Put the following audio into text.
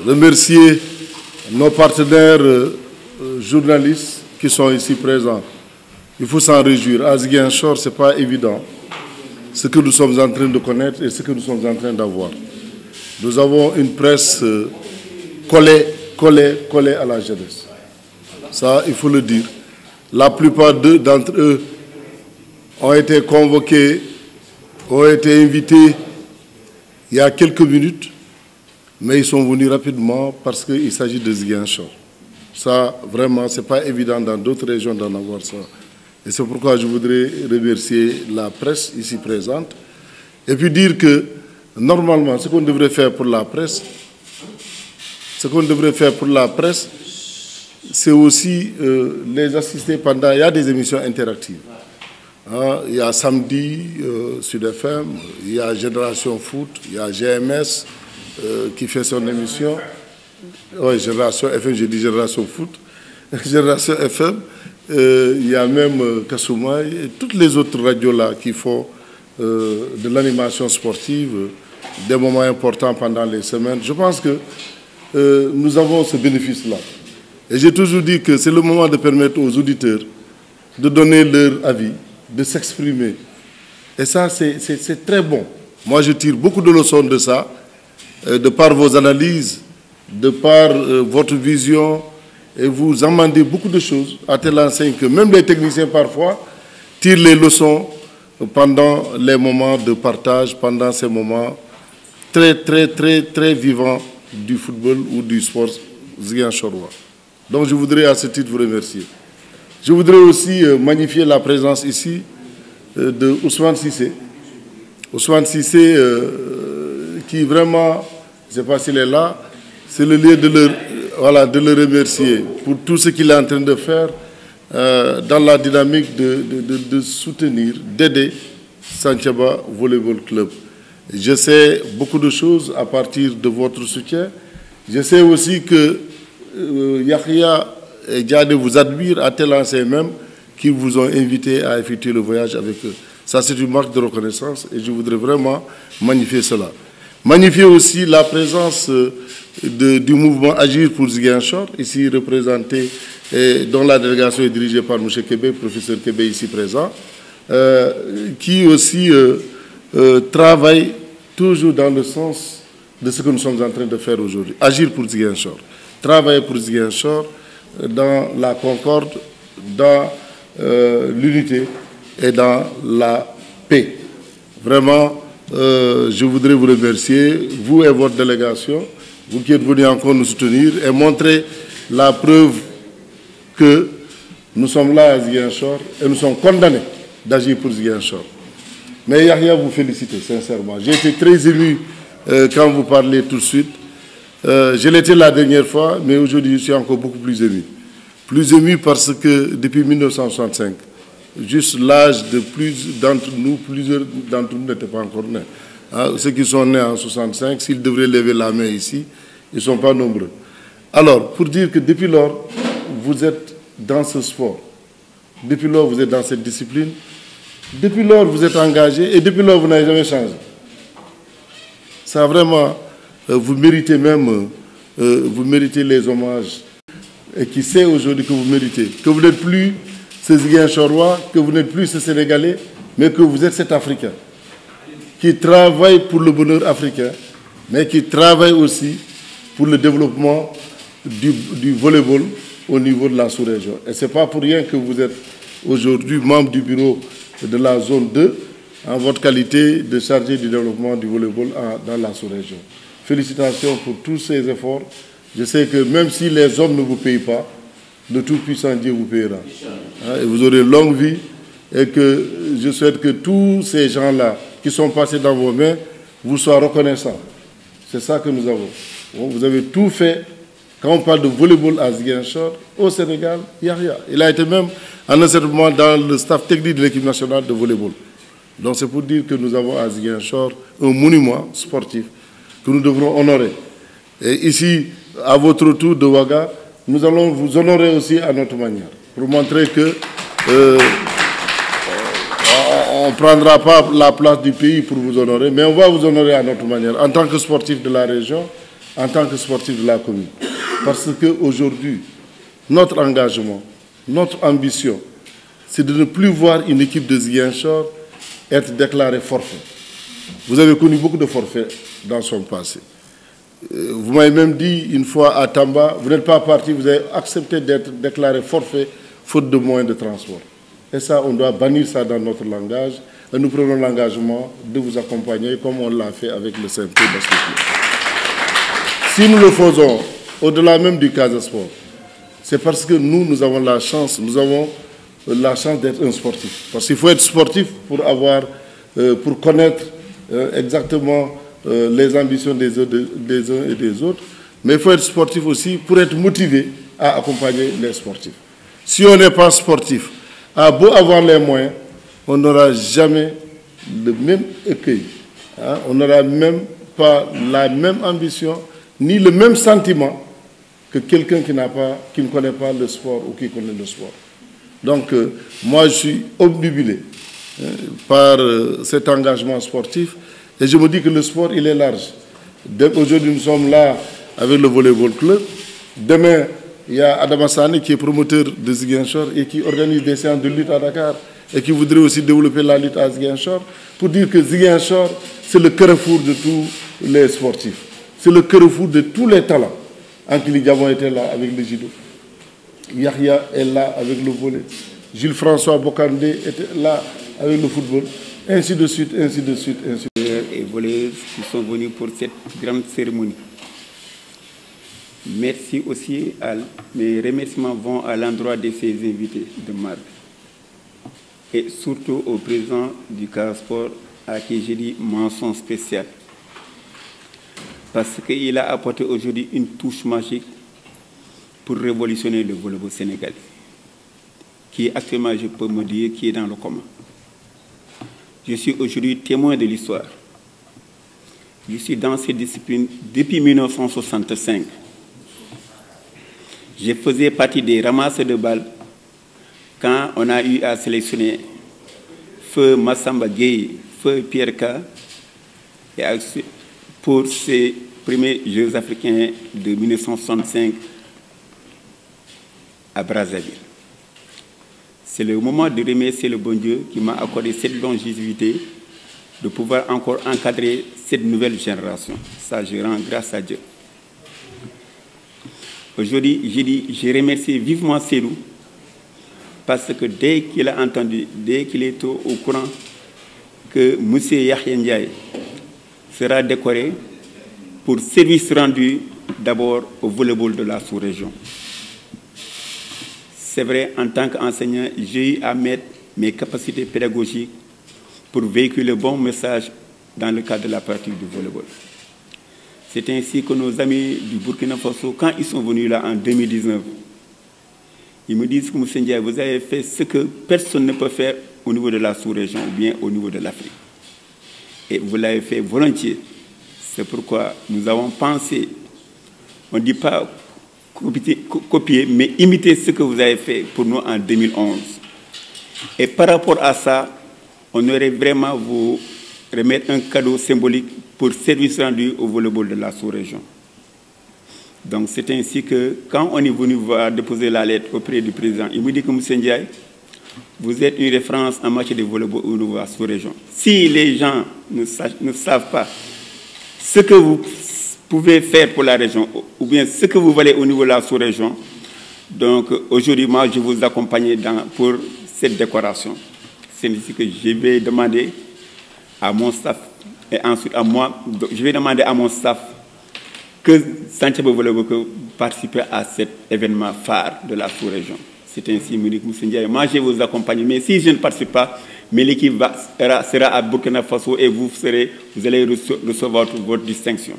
remercier nos partenaires journalistes qui sont ici présents. Il faut s'en réjouir. À Ziguinchor, ce n'est pas évident ce que nous sommes en train de connaître et ce que nous sommes en train d'avoir. Nous avons une presse collée à la jeunesse. Ça, il faut le dire. La plupart d'entre eux ont été convoqués, ont été invités il y a quelques minutes, mais ils sont venus rapidement parce qu'il s'agit de Ziguinchor. Ça, vraiment, ce n'est pas évident dans d'autres régions d'en avoir ça. Et c'est pourquoi je voudrais remercier la presse ici présente et puis dire que, normalement, ce qu'on devrait faire pour la presse, c'est aussi les assister pendant... Il y a des émissions interactives. Il y a Samedi, Sud FM, il y a Génération Foot, il y a GMS qui fait son émission. Oui, Génération FM, j'ai dit Génération Foot. Génération FM, il y a même Kasumai et toutes les autres radios-là qui font de l'animation sportive, des moments importants pendant les semaines. Je pense que nous avons ce bénéfice-là. Et j'ai toujours dit que c'est le moment de permettre aux auditeurs de donner leur avis, de s'exprimer. Et ça, c'est très bon. Moi, je tire beaucoup de leçons de ça, de par vos analyses, de par votre vision, et vous amendez beaucoup de choses, à telle enseigne que même les techniciens, parfois, tirent les leçons pendant les moments de partage, pendant ces moments très vivants du football ou du sport ziguinchorois. Donc, je voudrais à ce titre vous remercier. Je voudrais aussi magnifier la présence ici de Ousmane Cissé. Ousmane Cissé, qui vraiment, je ne sais pas s'il est là, c'est le lieu de le remercier pour tout ce qu'il est en train de faire dans la dynamique de soutenir, d'aider Santhiaba Volleyball Club. Je sais beaucoup de choses à partir de votre soutien. Je sais aussi que Yahya et Diade vous admirent à tel enseigne même qu'ils vous ont invité à effectuer le voyage avec eux. Ça, c'est une marque de reconnaissance et je voudrais vraiment magnifier cela. Magnifier aussi la présence du mouvement Agir pour Ziguinchor, ici représenté, et dont la délégation est dirigée par M. Kébé, professeur Kébé ici présent, qui aussi travaille toujours dans le sens de ce que nous sommes en train de faire aujourd'hui. Agir pour Ziguinchor. Travailler pour Ziguinchor dans la concorde, dans l'unité et dans la paix. Vraiment, je voudrais vous remercier, vous et votre délégation, vous qui êtes venus encore nous soutenir et montrer la preuve que nous sommes là à Ziguinchor et nous sommes condamnés d'agir pour Ziguinchor. Mais Yahya, vous féliciter, sincèrement. J'ai été très ému quand vous parlez tout de suite. Je l'étais la dernière fois, mais aujourd'hui, je suis encore beaucoup plus ému. Plus ému parce que depuis 1965, juste l'âge de plusieurs d'entre nous n'étaient pas encore nés. Ceux qui sont nés en 65, s'ils devraient lever la main ici, ils ne sont pas nombreux. Alors, pour dire que depuis lors, vous êtes dans ce sport. Depuis lors, vous êtes dans cette discipline. Depuis lors, vous êtes engagé et depuis lors, vous n'avez jamais changé. Ça, vraiment, vous méritez même, vous méritez les hommages. Et qui sait aujourd'hui que vous méritez. Que vous n'êtes plus ce Ziguinchorois, que vous n'êtes plus ce Sénégalais, mais que vous êtes cet Africain. Qui travaille pour le bonheur africain, mais qui travaille aussi pour le développement du volleyball au niveau de la sous-région. Et ce n'est pas pour rien que vous êtes aujourd'hui membre du bureau de la zone 2 en votre qualité de chargé du développement du volleyball dans la sous-région. Félicitations pour tous ces efforts. Je sais que même si les hommes ne vous payent pas, le Tout-Puissant Dieu vous payera. Et vous aurez longue vie et que je souhaite que tous ces gens-là qui sont passés dans vos mains vous soient reconnaissants. C'est ça que nous avons. Bon, vous avez tout fait. Quand on parle de volleyball à Ziguinchor, au Sénégal, Yahya. Il a été même en un certain moment dans le staff technique de l'équipe nationale de volleyball. Donc c'est pour dire que nous avons à Ziguinchor un monument sportif que nous devrons honorer. Et ici, à votre tour de Ouaga, nous allons vous honorer aussi à notre manière, pour montrer que on ne prendra pas la place du pays pour vous honorer, mais on va vous honorer à notre manière. En tant que sportif de la région, en tant que sportif de la commune. Parce qu'aujourd'hui, notre engagement, notre ambition, c'est de ne plus voir une équipe de Ziguinchor être déclarée forfait. Vous avez connu beaucoup de forfaits dans son passé. Vous m'avez même dit une fois à Tamba, vous n'êtes pas parti, vous avez accepté d'être déclaré forfait faute de moyens de transport. Et ça, on doit bannir ça dans notre langage. Et nous prenons l'engagement de vous accompagner comme on l'a fait avec le CMT Basket. Si nous le faisons au-delà même du Casa Sport, c'est parce que nous avons la chance, d'être un sportif. Parce qu'il faut être sportif pour connaître exactement les ambitions des uns et des autres, mais il faut être sportif aussi pour être motivé à accompagner les sportifs. Si on n'est pas sportif, à beau avoir les moyens, on n'aura jamais le même écueil. Hein? On n'aura même pas la même ambition, ni le même sentiment que quelqu'un qui ne connaît pas le sport ou qui connaît le sport. Donc, moi, je suis obnubilé par cet engagement sportif. Et je me dis que le sport, il est large. Aujourd'hui, nous sommes là avec le Volleyball Club. Demain, il y a Adama Sane qui est promoteur de Ziguinchor et qui organise des séances de lutte à Dakar et qui voudrait aussi développer la lutte à Ziguinchor pour dire que Ziguinchor, c'est le carrefour de tous les sportifs. C'est le carrefour de tous les talents. Ankili Diabon était là avec le judo. Yahya est là avec le volley. Jules-François Bokandé était là avec le football. Ainsi de suite, ainsi de suite, ainsi de suite. Et volleyeuses qui sont venus pour cette grande cérémonie. Merci aussi, mes remerciements vont à l'endroit de ces invités de marque. Et surtout au président du Casa Sport, à qui j'ai dit mention spéciale. Parce qu'il a apporté aujourd'hui une touche magique pour révolutionner le volleyball sénégalais, qui actuellement, je peux me dire, qui est dans le commun. Je suis aujourd'hui témoin de l'histoire. Je suis dans cette discipline depuis 1965. Je faisais partie des ramasseurs de balles quand on a eu à sélectionner Feu Massamba Gueye, Feu Pierre K, pour ces premiers Jeux africains de 1965 à Brazzaville. C'est le moment de remercier le bon Dieu qui m'a accordé cette longévité de pouvoir encore encadrer cette nouvelle génération. Ça, je rends grâce à Dieu. Aujourd'hui, j'ai remercié vivement Célou parce que dès qu'il a entendu, dès qu'il est au courant que M. Yahya Ndiaye sera décoré pour service rendu d'abord au volleyball de la sous-région. C'est vrai, en tant qu'enseignant, j'ai eu à mettre mes capacités pédagogiques pour véhiculer le bon message dans le cadre de la pratique du volleyball. C'est ainsi que nos amis du Burkina Faso, quand ils sont venus là en 2019, ils me disent que M. Ndiaye, vous avez fait ce que personne ne peut faire au niveau de la sous-région ou bien au niveau de l'Afrique. Et vous l'avez fait volontiers. C'est pourquoi nous avons pensé, on ne dit pas copier, mais imiter ce que vous avez fait pour nous en 2011. Et par rapport à ça, on aurait vraiment vous remettre un cadeau symbolique pour service rendu au volleyball de la sous-région. Donc c'est ainsi que quand on est venu voir déposer la lettre auprès du président, il me dit que M. Ndiaye, vous êtes une référence en matière de volleyball au niveau de la sous-région. Si les gens ne savent pas ce que vous pouvez faire pour la région, ou bien ce que vous valez au niveau de la sous-région, donc aujourd'hui, moi, je vous accompagne pour cette décoration. C'est ainsi que je vais demander à mon staff, et ensuite à moi, je vais demander à mon staff que Santiago Volleyball participe à cet événement phare de la sous-région. C'est ainsi, me dit M. Ndiaye, moi je vais vous accompagner, mais si je ne participe pas, mais l'équipe sera à Burkina Faso et vous allez recevoir votre distinction.